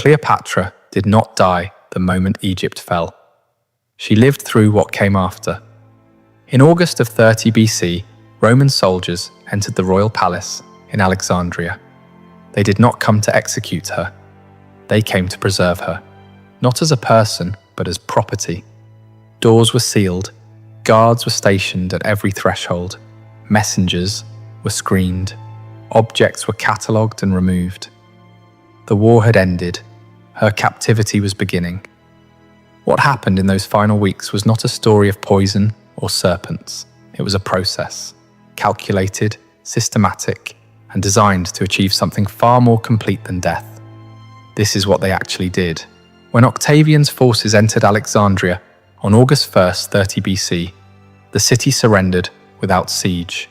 Cleopatra did not die the moment Egypt fell. She lived through what came after. In August of 30 BC, Roman soldiers entered the royal palace in Alexandria. They did not come to execute her. They came to preserve her, not as a person, but as property. Doors were sealed, guards were stationed at every threshold, messengers were screened, objects were catalogued and removed. The war had ended, her captivity was beginning. What happened in those final weeks was not a story of poison or serpents. It was a process, calculated, systematic, and designed to achieve something far more complete than death. This is what they actually did. When Octavian's forces entered Alexandria on August 1st, 30 BC, the city surrendered without siege.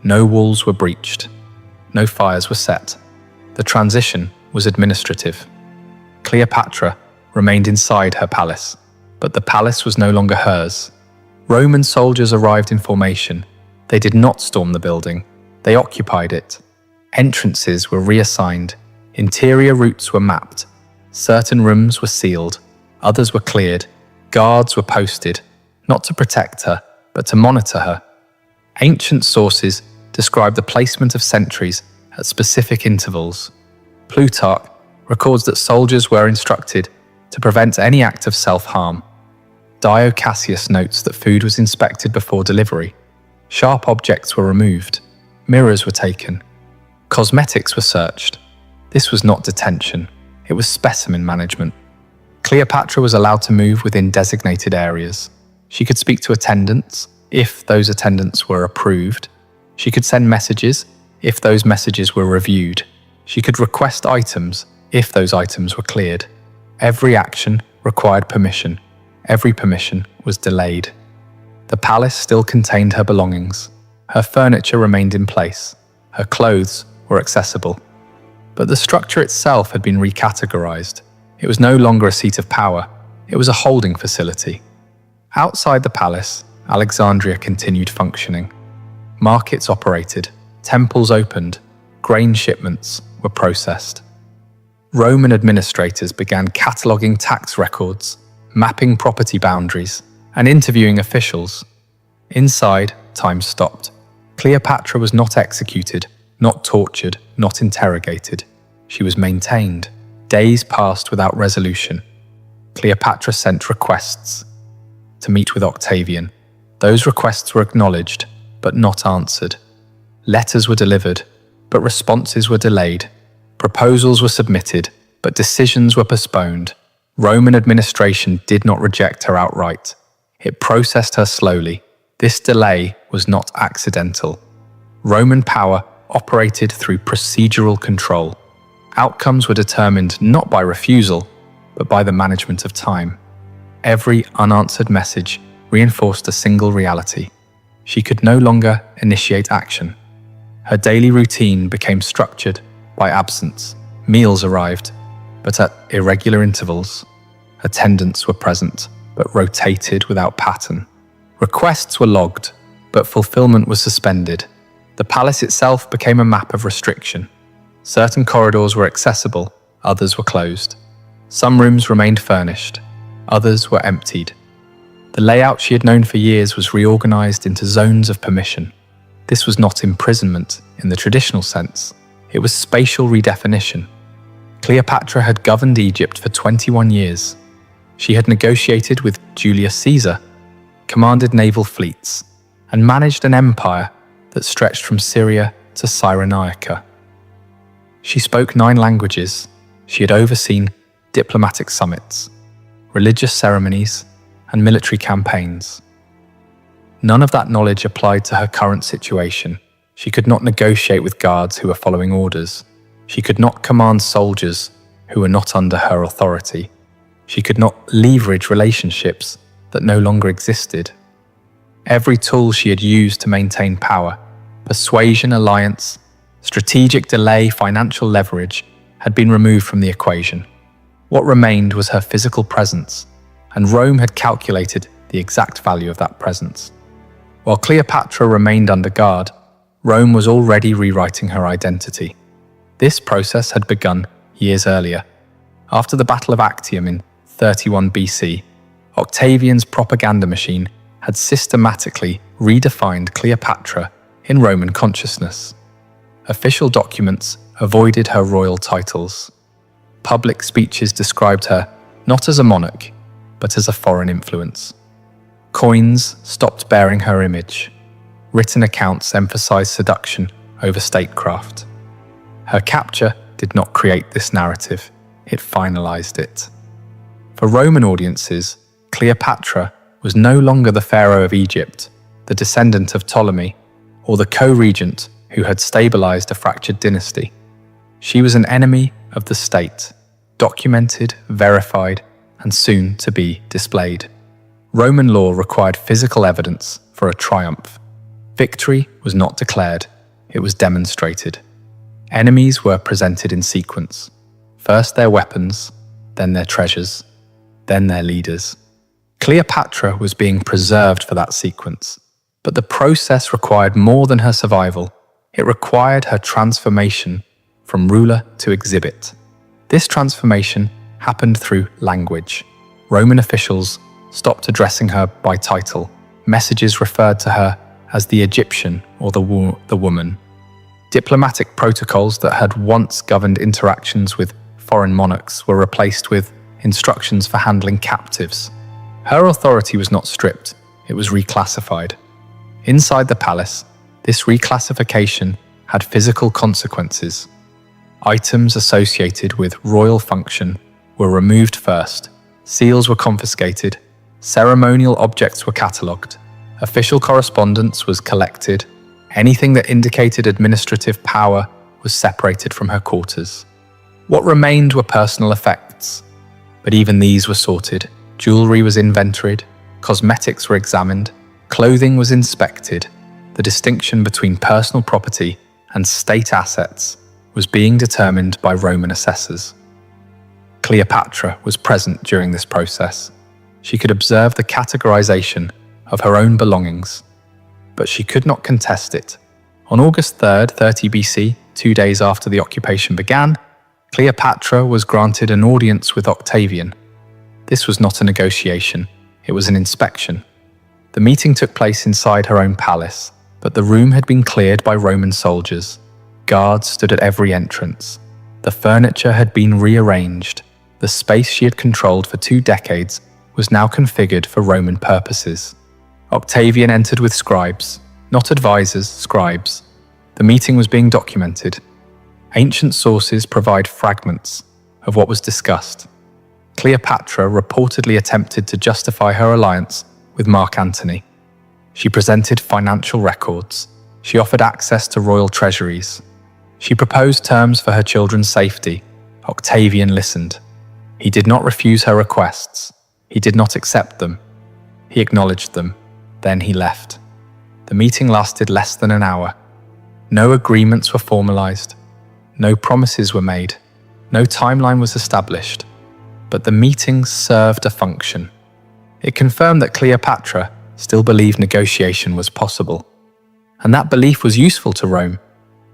No walls were breached. No fires were set. The transition was administrative. Cleopatra remained inside her palace, but the palace was no longer hers. Roman soldiers arrived in formation. They did not storm the building. They occupied it. Entrances were reassigned. Interior routes were mapped. Certain rooms were sealed. Others were cleared. Guards were posted, not to protect her, but to monitor her. Ancient sources describe the placement of sentries at specific intervals. Plutarch records that soldiers were instructed to prevent any act of self-harm. Dio Cassius notes that food was inspected before delivery. Sharp objects were removed. Mirrors were taken. Cosmetics were searched. This was not detention. It was specimen management. Cleopatra was allowed to move within designated areas. She could speak to attendants, if those attendants were approved. She could send messages, if those messages were reviewed. She could request items, if those items were cleared. Every action required permission. Every permission was delayed. The palace still contained her belongings. Her furniture remained in place. Her clothes were accessible. But the structure itself had been recategorized. It was no longer a seat of power. It was a holding facility. Outside the palace, Alexandria continued functioning. Markets operated. Temples opened. Grain shipments were processed. Roman administrators began cataloguing tax records, mapping property boundaries, and interviewing officials. Inside, time stopped. Cleopatra was not executed, not tortured, not interrogated. She was maintained. Days passed without resolution. Cleopatra sent requests to meet with Octavian. Those requests were acknowledged, but not answered. Letters were delivered, but responses were delayed. Proposals were submitted, but decisions were postponed. Roman administration did not reject her outright. It processed her slowly. This delay was not accidental. Roman power operated through procedural control. Outcomes were determined not by refusal, but by the management of time. Every unanswered message reinforced a single reality. She could no longer initiate action. Her daily routine became structured by absence. Meals arrived, but at irregular intervals. Attendants were present, but rotated without pattern. Requests were logged, but fulfillment was suspended. The palace itself became a map of restriction. Certain corridors were accessible, others were closed. Some rooms remained furnished, others were emptied. The layout she had known for years was reorganized into zones of permission. This was not imprisonment in the traditional sense. It was spatial redefinition. Cleopatra had governed Egypt for 21 years. She had negotiated with Julius Caesar, commanded naval fleets, and managed an empire that stretched from Syria to Cyrenaica. She spoke 9 languages. She had overseen diplomatic summits, religious ceremonies, and military campaigns. None of that knowledge applied to her current situation. She could not negotiate with guards who were following orders. She could not command soldiers who were not under her authority. She could not leverage relationships that no longer existed. Every tool she had used to maintain power, persuasion, alliance, strategic delay, financial leverage, had been removed from the equation. What remained was her physical presence, and Rome had calculated the exact value of that presence. While Cleopatra remained under guard, Rome was already rewriting her identity. This process had begun years earlier. After the Battle of Actium in 31 BC, Octavian's propaganda machine had systematically redefined Cleopatra in Roman consciousness. Official documents avoided her royal titles. Public speeches described her not as a monarch, but as a foreign influence. Coins stopped bearing her image. Written accounts emphasized seduction over statecraft. Her capture did not create this narrative, it finalized it. For Roman audiences, Cleopatra was no longer the Pharaoh of Egypt, the descendant of Ptolemy, or the co-regent who had stabilized a fractured dynasty. She was an enemy of the state, documented, verified, and soon to be displayed. Roman law required physical evidence for a triumph. Victory was not declared, it was demonstrated. Enemies were presented in sequence. First their weapons, then their treasures, then their leaders. Cleopatra was being preserved for that sequence, but the process required more than her survival. It required her transformation from ruler to exhibit. This transformation happened through language. Roman officials stopped addressing her by title. Messages referred to her as the Egyptian or the woman. Diplomatic protocols that had once governed interactions with foreign monarchs were replaced with instructions for handling captives. Her authority was not stripped, it was reclassified. Inside the palace, this reclassification had physical consequences. Items associated with royal function were removed first, seals were confiscated, ceremonial objects were catalogued, official correspondence was collected, anything that indicated administrative power was separated from her quarters. What remained were personal effects, but even these were sorted. Jewelry was inventoried, cosmetics were examined, clothing was inspected. The distinction between personal property and state assets was being determined by Roman assessors. Cleopatra was present during this process. She could observe the categorization of her own belongings, but she could not contest it. On August 3rd, 30 BC, 2 days after the occupation began, Cleopatra was granted an audience with Octavian. This was not a negotiation, it was an inspection. The meeting took place inside her own palace, but the room had been cleared by Roman soldiers. Guards stood at every entrance. The furniture had been rearranged. The space she had controlled for 2 decades was now configured for Roman purposes. Octavian entered with scribes, not advisors, scribes. The meeting was being documented. Ancient sources provide fragments of what was discussed. Cleopatra reportedly attempted to justify her alliance with Mark Antony. She presented financial records. She offered access to royal treasuries. She proposed terms for her children's safety. Octavian listened. He did not refuse her requests. He did not accept them. He acknowledged them. Then he left. The meeting lasted less than an hour. No agreements were formalized. No promises were made. No timeline was established. But the meeting served a function. It confirmed that Cleopatra still believed negotiation was possible. And that belief was useful to Rome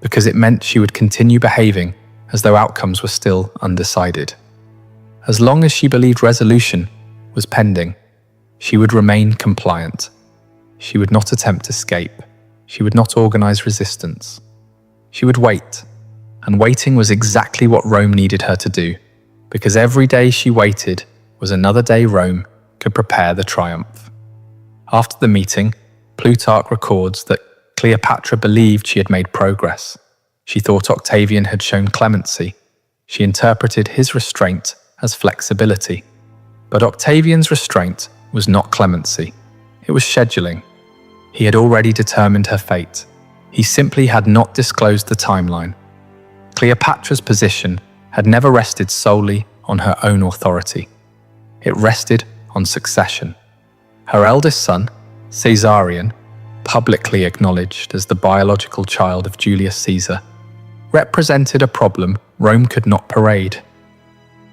because it meant she would continue behaving as though outcomes were still undecided. As long as she believed resolution was pending, she would remain compliant. She would not attempt escape. She would not organize resistance. She would wait. And waiting was exactly what Rome needed her to do, because every day she waited was another day Rome could prepare the triumph. After the meeting, Plutarch records that Cleopatra believed she had made progress. She thought Octavian had shown clemency. She interpreted his restraint as flexibility. But Octavian's restraint was not clemency. It was scheduling. He had already determined her fate. He simply had not disclosed the timeline. Cleopatra's position had never rested solely on her own authority. It rested on succession. Her eldest son, Caesarion, publicly acknowledged as the biological child of Julius Caesar, represented a problem Rome could not parade.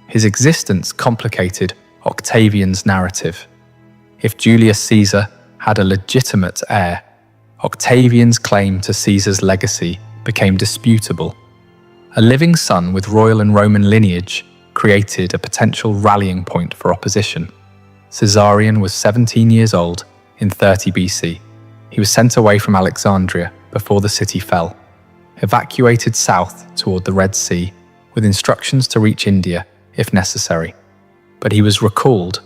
His existence complicated Octavian's narrative. If Julius Caesar had a legitimate heir, Octavian's claim to Caesar's legacy became disputable. A living son with royal and Roman lineage created a potential rallying point for opposition. Caesarion was 17 years old in 30 BC. He was sent away from Alexandria before the city fell, evacuated south toward the Red Sea with instructions to reach India if necessary. But he was recalled.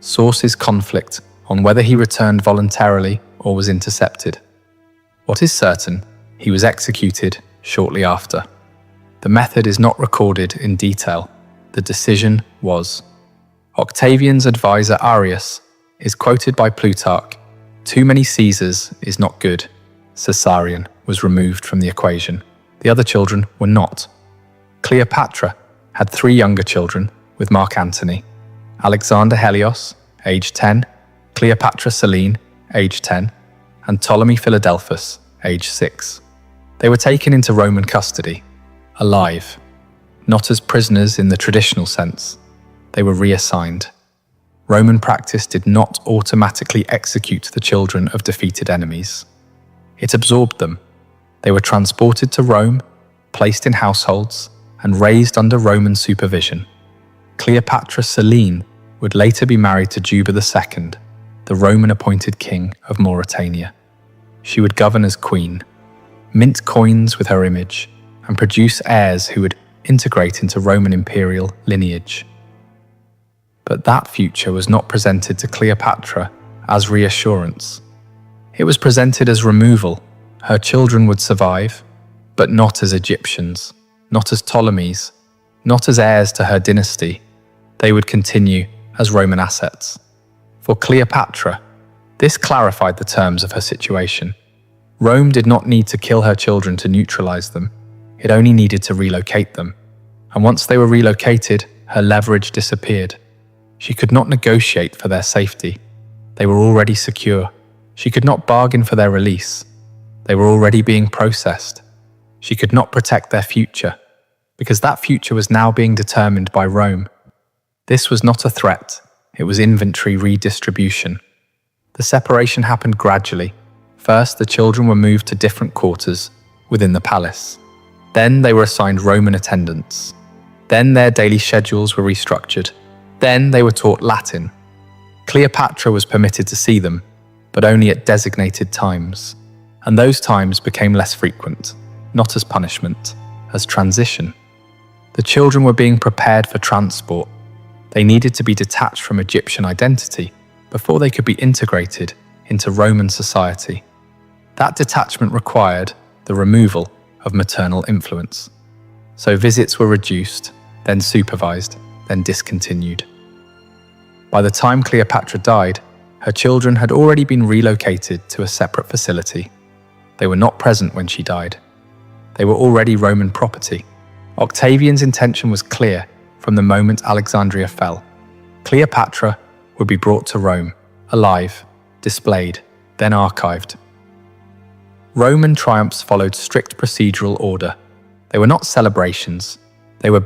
Sources conflict on whether he returned voluntarily or was intercepted. What is certain, he was executed shortly after. The method is not recorded in detail. The decision was. Octavian's advisor Arius is quoted by Plutarch. Too many Caesars is not good. Caesarion was removed from the equation. The other children were not. Cleopatra had 3 younger children with Mark Antony: Alexander Helios, age 10, Cleopatra Selene, age 10, and Ptolemy Philadelphus, age 6. They were taken into Roman custody, alive, not as prisoners in the traditional sense. They were reassigned. Roman practice did not automatically execute the children of defeated enemies. It absorbed them. They were transported to Rome, placed in households, and raised under Roman supervision. Cleopatra Selene would later be married to Juba II, the Roman-appointed king of Mauritania. She would govern as queen, mint coins with her image, and produce heirs who would integrate into Roman imperial lineage. But that future was not presented to Cleopatra as reassurance. It was presented as removal. Her children would survive, but not as Egyptians, not as Ptolemies, not as heirs to her dynasty. They would continue as Roman assets. For Cleopatra, this clarified the terms of her situation. Rome did not need to kill her children to neutralize them. It only needed to relocate them. And once they were relocated, her leverage disappeared. She could not negotiate for their safety. They were already secure. She could not bargain for their release. They were already being processed. She could not protect their future, because that future was now being determined by Rome. This was not a threat, it was inventory redistribution. The separation happened gradually. First, the children were moved to different quarters within the palace. Then they were assigned Roman attendants. Then their daily schedules were restructured. Then they were taught Latin. Cleopatra was permitted to see them, but only at designated times. And those times became less frequent, not as punishment, as transition. The children were being prepared for transport. They needed to be detached from Egyptian identity before they could be integrated into Roman society. That detachment required the removal of maternal influence. So visits were reduced, then supervised, then discontinued. By the time Cleopatra died, her children had already been relocated to a separate facility. They were not present when she died. They were already Roman property. Octavian's intention was clear from the moment Alexandria fell. Cleopatra would be brought to Rome, alive, displayed, then archived. Roman triumphs followed strict procedural order. They were not celebrations, they were